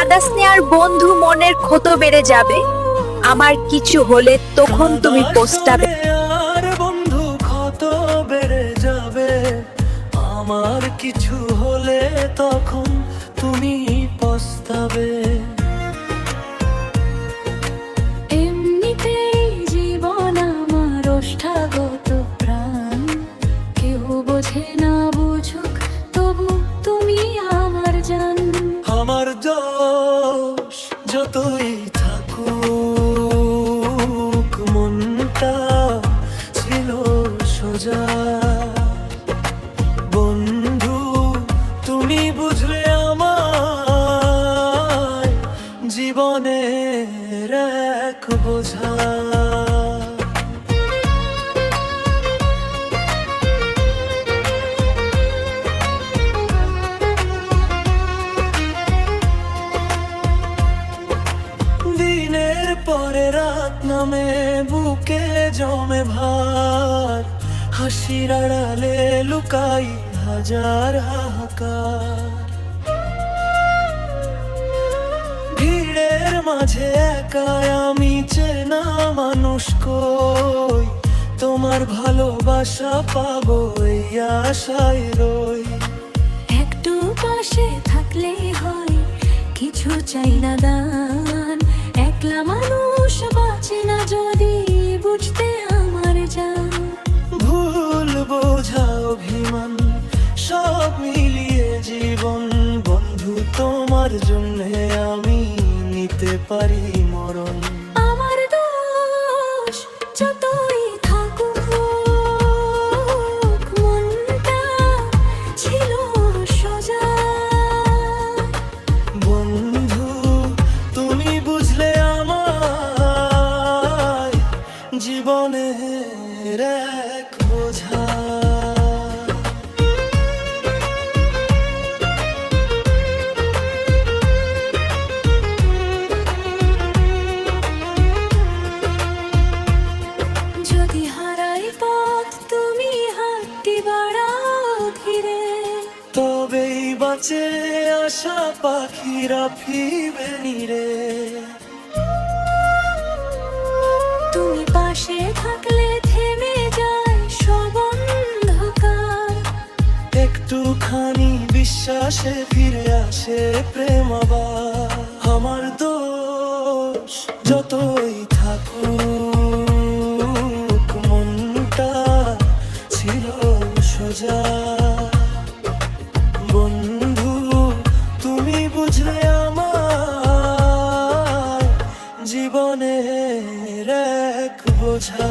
কাঁদাসনে আর বন্ধু, মনের ক্ষত বেড়ে যাবে। আমার কিছু হলে তখন তুমি পস্তাবে। আর বন্ধু ক্ষত বেড়ে যাবে, আমার কিছু হলে তখন তুমি পস্তাবে। এমনিতেই জীবন আমার ওষ্ঠাগত প্রাণ, কেউ বোঝে না বুঝুক তবু তুমি আমার জান। আমার দোষ যতই থাকুক, মনটা ছিল সোজা। বন্ধু তুমি বুঝলে আমার জীবনের এক বোঝা। দিনের পরে রাত নামে বুকে জমে ভার, হাসির আড়ালে লুকাই হাজার হাহাকার। ভিড়ের মাঝে একা আমি চেনা মানুষ কই, তোমার ভালোবাসা পাবো এই আশায় রই। একটু পাশে থাকলেই হয়, কিছু চাই না দান। একলা মানুষ বাঁচে না যদি বুঝতে আমার জান। ভুল বোঝা অভিমান সব মিলিয়ে জীবন, বন্ধু তোমার জন্য আমি নিতে পারি মরণ। আমার দোষ যতই থাকুক, মনটা ছিল সোজা। বন্ধু তুমি বুঝলে আমার জীবনের এক বোঝা। যদি হারাই পথ তুমি হাতটি বাড়াও ধীরে, তবেই বাঁচে আশা পাখিরা ফিরবে নিরে। তুমি পাশে থাকলে থেমে যায় সব অন্ধকার। একটুখানি বিশ্বাসে ফিরে আসে প্রেম আবার। আমার দোষ যতই থাকুক, মনটা ছিল সোজা। বন্ধু তুমি বুঝলে আমার জীবনের এক বোঝা।